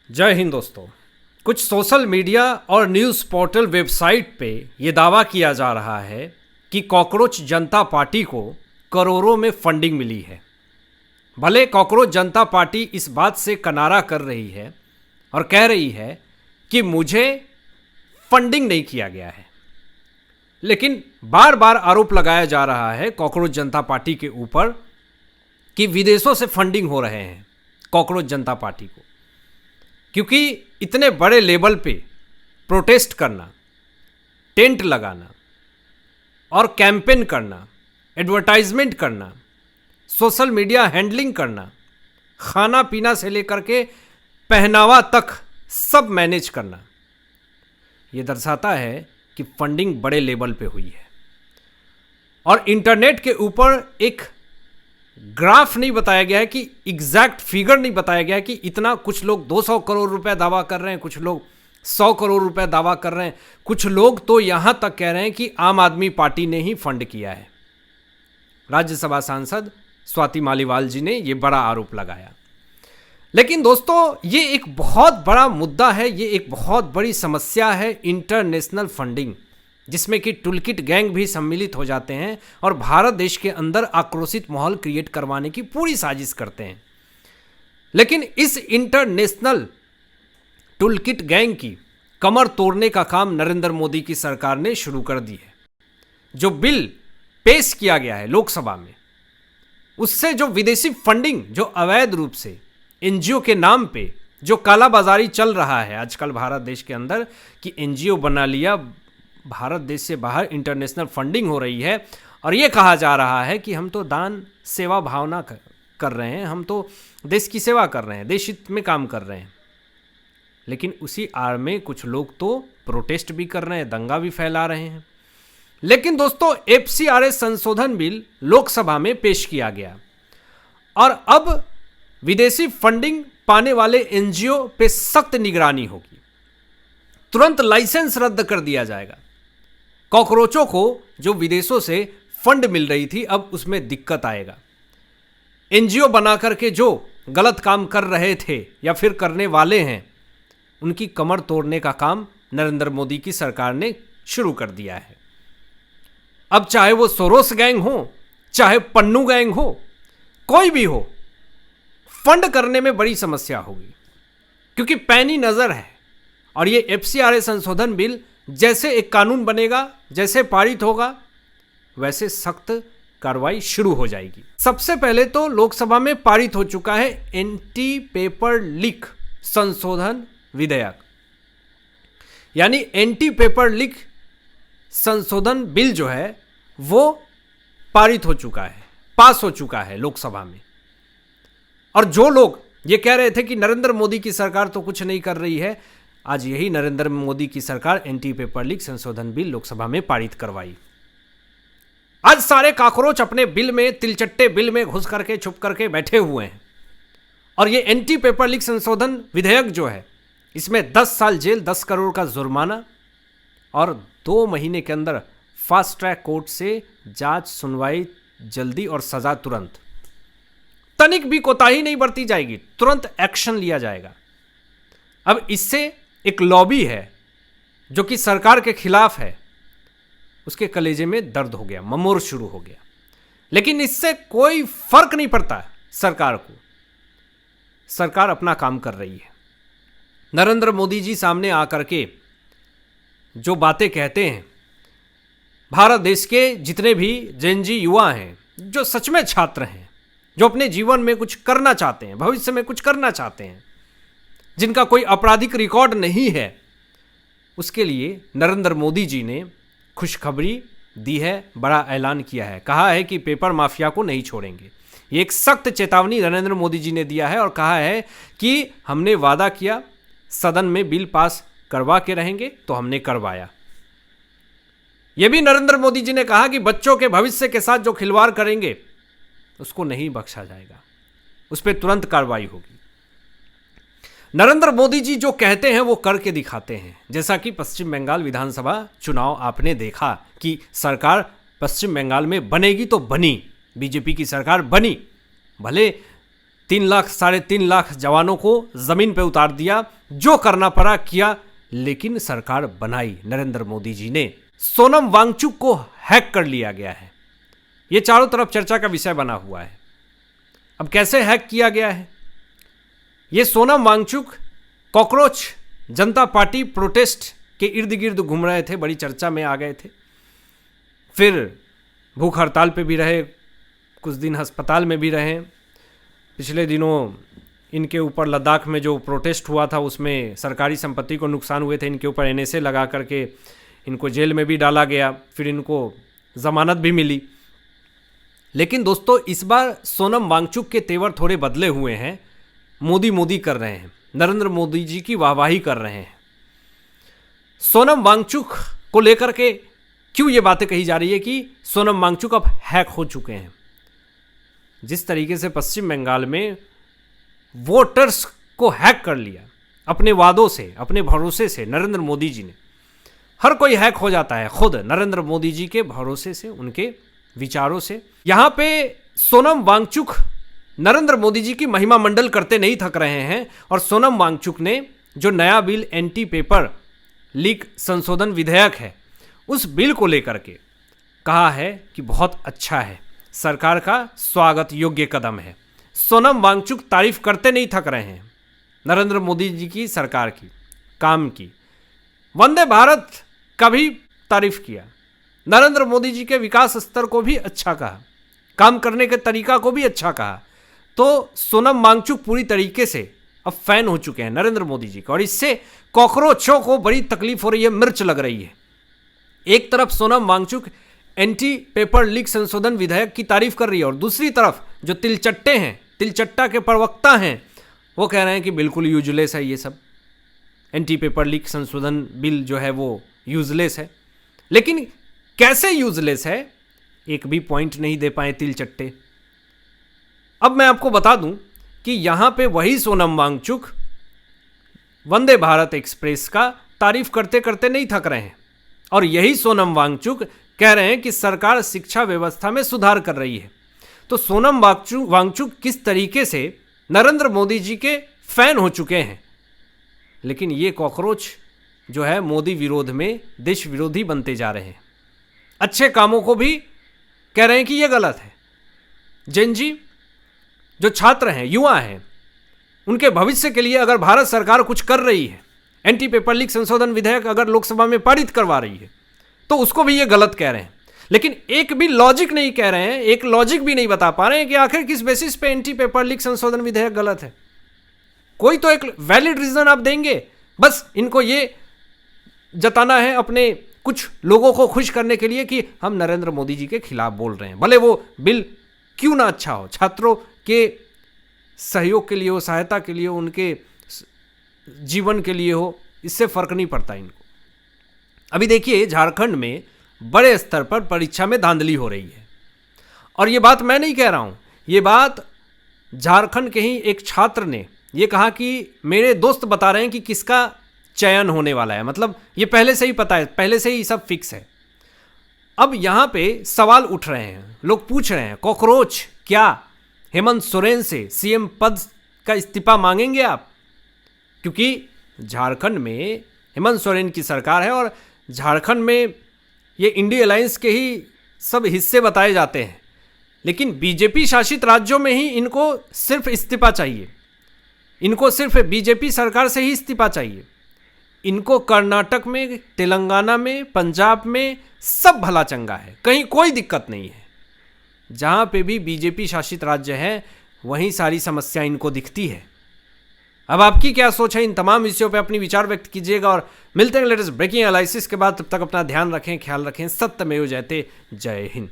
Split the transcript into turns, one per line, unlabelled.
जय हिंद दोस्तों। कुछ सोशल मीडिया और न्यूज़ पोर्टल वेबसाइट पे ये दावा किया जा रहा है कि कॉकरोच जनता पार्टी को करोड़ों में फंडिंग मिली है। भले कॉकरोच जनता पार्टी इस बात से किनारा कर रही है और कह रही है कि मुझे फंडिंग नहीं किया गया है, लेकिन बार बार आरोप लगाया जा रहा है कॉकरोच जनता पार्टी के ऊपर कि विदेशों से फंडिंग हो रहे हैं कॉकरोच जनता पार्टी को, क्योंकि इतने बड़े लेवल पे प्रोटेस्ट करना, टेंट लगाना और कैंपेन करना, एडवर्टाइजमेंट करना, सोशल मीडिया हैंडलिंग करना, खाना पीना से लेकर के पहनावा तक सब मैनेज करना, ये दर्शाता है कि फंडिंग बड़े लेवल पे हुई है। और इंटरनेट के ऊपर एक ग्राफ नहीं बताया गया है, कि एग्जैक्ट फिगर नहीं बताया गया है कि इतना, कुछ लोग 200 करोड़ रुपए दावा कर रहे हैं, कुछ लोग 100 करोड़ रुपए दावा कर रहे हैं, कुछ लोग तो यहां तक कह रहे हैं कि आम आदमी पार्टी ने ही फंड किया है। राज्यसभा सांसद स्वाति मालीवाल जी ने यह बड़ा आरोप लगाया। लेकिन दोस्तों, ये एक बहुत बड़ा मुद्दा है, ये एक बहुत बड़ी समस्या है इंटरनेशनल फंडिंग, जिसमें कि टूलकिट गैंग भी सम्मिलित हो जाते हैं और भारत देश के अंदर आक्रोशित माहौल क्रिएट करवाने की पूरी साजिश करते हैं। लेकिन इस इंटरनेशनल टूलकिट गैंग की कमर तोड़ने का काम नरेंद्र मोदी की सरकार ने शुरू कर दी है। जो बिल पेश किया गया है लोकसभा में, उससे जो विदेशी फंडिंग, जो अवैध रूप से एनजीओ के नाम पे जो कालाबाजारी चल रहा है आजकल भारत देश के अंदर, कि एनजीओ बना लिया, भारत देश से बाहर इंटरनेशनल फंडिंग हो रही है और ये कहा जा रहा है कि हम तो दान सेवा भावना कर रहे हैं, हम तो देश की सेवा कर रहे हैं, देश हित में काम कर रहे हैं। लेकिन उसी आड़ में कुछ लोग तो प्रोटेस्ट भी कर रहे हैं, दंगा भी फैला रहे हैं। लेकिन दोस्तों, एफसीआरए संशोधन बिल लोकसभा में पेश किया गया और अब विदेशी फंडिंग पाने वाले एनजीओ पे सख्त निगरानी होगी। तुरंत लाइसेंस रद्द कर दिया जाएगा। कॉकरोचों को जो विदेशों से फंड मिल रही थी, अब उसमें दिक्कत आएगा। एनजीओ बना करके जो गलत काम कर रहे थे या फिर करने वाले हैं, उनकी कमर तोड़ने का काम नरेंद्र मोदी की सरकार ने शुरू कर दिया है। अब चाहे वो सोरोस गैंग हो, चाहे पन्नू गैंग हो, कोई भी हो, फंड करने में बड़ी समस्या होगी, क्योंकि पैनी नजर है। और ये एफसीआरए संशोधन बिल जैसे एक कानून बनेगा, जैसे पारित होगा, वैसे सख्त कार्रवाई शुरू हो जाएगी। सबसे पहले तो लोकसभा में पारित हो चुका है एंटी पेपर लीक संशोधन विधेयक, यानी एंटी पेपर लीक संशोधन बिल जो है वो पारित हो चुका है, पास हो चुका है लोकसभा में। और जो लोग ये कह रहे थे कि नरेंद्र मोदी की सरकार तो कुछ नहीं कर रही है, आज यही नरेंद्र मोदी की सरकार एंटी पेपर लीक संशोधन बिल लोकसभा में पारित करवाई। आज सारे काकरोच अपने बिल में, तिलचट्टे बिल में घुस करके छुप करके बैठे हुए हैं। और ये एंटी पेपर लीक संशोधन विधेयक जो है, इसमें 10 साल जेल, 10 करोड़ का जुर्माना और 2 महीने के अंदर फास्ट ट्रैक कोर्ट से जांच सुनवाई जल्दी और सजा तुरंत, तनिक भी कोताही नहीं बरती जाएगी, तुरंत एक्शन लिया जाएगा। अब इससे एक लॉबी है जो कि सरकार के खिलाफ है, उसके कलेजे में दर्द हो गया, ममोर शुरू हो गया। लेकिन इससे कोई फर्क नहीं पड़ता सरकार को। सरकार अपना काम कर रही है। नरेंद्र मोदी जी सामने आकर के जो बातें कहते हैं, भारत देश के जितने भी जेनजी युवा हैं, जो सच में छात्र हैं, जो अपने जीवन में कुछ करना चाहते हैं, भविष्य में कुछ करना चाहते हैं, जिनका कोई आपराधिक रिकॉर्ड नहीं है, उसके लिए नरेंद्र मोदी जी ने खुशखबरी दी है, बड़ा ऐलान किया है। कहा है कि पेपर माफिया को नहीं छोड़ेंगे। ये एक सख्त चेतावनी नरेंद्र मोदी जी ने दिया है और कहा है कि हमने वादा किया सदन में बिल पास करवा के रहेंगे, तो हमने करवाया। यह भी नरेंद्र मोदी जी ने कहा कि बच्चों के भविष्य के साथ जो खिलवाड़ करेंगे उसको नहीं बख्शा जाएगा, उस पर तुरंत कार्रवाई होगी। नरेंद्र मोदी जी जो कहते हैं वो करके दिखाते हैं। जैसा कि पश्चिम बंगाल विधानसभा चुनाव आपने देखा कि सरकार पश्चिम बंगाल में बनेगी तो बनी, बीजेपी की सरकार बनी। भले 3 लाख 3.5 लाख जवानों को जमीन पर उतार दिया, जो करना पड़ा किया, लेकिन सरकार बनाई नरेंद्र मोदी जी ने। सोनम वांगचुक को हैक कर लिया गया है, यह चारों तरफ चर्चा का विषय बना हुआ है। अब कैसे हैक किया गया है? यह सोनम वांगचुक कॉकरोच जनता पार्टी प्रोटेस्ट के इर्द गिर्द घूम रहे थे, बड़ी चर्चा में आ गए थे। फिर भूख हड़ताल पे भी रहे, कुछ दिन अस्पताल में भी रहे। पिछले दिनों इनके ऊपर लद्दाख में जो प्रोटेस्ट हुआ था उसमें सरकारी संपत्ति को नुकसान हुए थे, इनके ऊपर NSA लगा करके इनको जेल में भी डाला गया, फिर इनको जमानत भी मिली। लेकिन दोस्तों इस बार सोनम वांगचुक के तेवर थोड़े बदले हुए हैं, मोदी कर रहे हैं, नरेंद्र मोदी जी की वाहवाही कर रहे हैं। सोनम वांगचुक को लेकर के क्यों ये बातें कही जा रही है कि सोनम वांगचुक अब हैक हो चुके हैं? जिस तरीके से पश्चिम बंगाल में वोटर्स को हैक कर लिया अपने वादों से, अपने भरोसे से नरेंद्र मोदी जी ने। हर कोई हैक हो जाता है खुद नरेंद्र मोदी जी के भरोसे से, उनके विचारों से। यहां पे सोनम वांगचुक नरेंद्र मोदी जी की महिमा मंडल करते नहीं थक रहे हैं, और सोनम वांगचुक ने जो नया बिल एंटी पेपर लीक संशोधन विधेयक है, उस बिल को लेकर के कहा है कि बहुत अच्छा है, सरकार का स्वागत योग्य कदम है। सोनम वांगचुक तारीफ करते नहीं थक रहे हैं नरेंद्र मोदी जी की सरकार की, काम की। वंदे भारत का भी तारीफ किया, नरेंद्र मोदी जी के विकास स्तर को भी अच्छा कहा, काम करने के तरीका को भी अच्छा कहा। तो सोनम वांगचुक पूरी तरीके से अब फैन हो चुके हैं नरेंद्र मोदी जी का, और इससे कॉकरोचों को बड़ी तकलीफ हो रही है, मिर्च लग रही है। एक तरफ Sonam Wangchuk anti paper leak संशोधन विधेयक की तारीफ कर रही है, और दूसरी तरफ जो तिलचट्टे हैं, तिलचट्टा के प्रवक्ता हैं, वो कह रहे हैं कि बिल्कुल यूजलेस है ये सब, एंटी पेपर लीक संशोधन बिल जो है वो यूजलेस है। लेकिन कैसे यूजलेस है, एक भी पॉइंट नहीं दे पाए तिलचट्टे। अब मैं आपको बता दूं कि यहां पे वही सोनम वांगचुक वंदे भारत एक्सप्रेस का तारीफ करते करते नहीं थक रहे हैं, और यही सोनम वांगचुक कह रहे हैं कि सरकार शिक्षा व्यवस्था में सुधार कर रही है। तो सोनम वांगचुक किस तरीके से नरेंद्र मोदी जी के फैन हो चुके हैं, लेकिन ये कॉकरोच जो है मोदी विरोध में देश विरोधी बनते जा रहे हैं। अच्छे कामों को भी कह रहे हैं कि ये गलत है। जैन जी जो छात्र हैं, युवा हैं, उनके भविष्य के लिए अगर भारत सरकार कुछ कर रही है, एंटी पेपर लीक संशोधन विधेयक अगर लोकसभा में पारित करवा रही है, तो उसको भी ये गलत कह रहे हैं। लेकिन एक भी लॉजिक नहीं कह रहे हैं, एक लॉजिक भी नहीं बता पा रहे हैं कि आखिर किस बेसिस पे एंटी पेपर लीक संशोधन विधेयक गलत है। कोई तो एक वैलिड रीजन आप देंगे। बस इनको ये जताना है अपने कुछ लोगों को खुश करने के लिए कि हम नरेंद्र मोदी जी के खिलाफ बोल रहे हैं, भले वो बिल क्यों ना अच्छा हो, छात्रों के सहयोग के लिए हो, सहायता के लिए हो, उनके जीवन के लिए हो, इससे फर्क नहीं पड़ता इनको। अभी देखिए झारखंड में बड़े स्तर पर परीक्षा में धांधली हो रही है, और ये बात मैं नहीं कह रहा हूँ, ये बात झारखंड के ही एक छात्र ने ये कहा कि मेरे दोस्त बता रहे हैं कि किसका चयन होने वाला है, मतलब ये पहले से ही पता है, पहले से ही सब फिक्स है। अब यहाँ पे सवाल उठ रहे हैं, लोग पूछ रहे हैं, कॉकरोच क्या हेमंत सोरेन से सीएम पद का इस्तीफा मांगेंगे आप? क्योंकि झारखंड में हेमंत सोरेन की सरकार है, और झारखंड में ये इंडिया अलायंस के ही सब हिस्से बताए जाते हैं, लेकिन बीजेपी शासित राज्यों में ही इनको सिर्फ इस्तीफा चाहिए, इनको सिर्फ बीजेपी सरकार से ही इस्तीफा चाहिए। इनको कर्नाटक में, तेलंगाना में, पंजाब में सब भला चंगा है, कहीं कोई दिक्कत नहीं है। जहाँ पे भी बीजेपी शासित राज्य है वहीं सारी समस्या इनको दिखती है। अब आपकी क्या सोच है इन तमाम विषयों पे अपनी विचार व्यक्त कीजिएगा, और मिलते हैं लेटेस्ट ब्रेकिंग एनालिसिस के बाद। तब तक अपना ध्यान रखें, ख्याल रखें। सत्यमेव जयते। जय हिंद।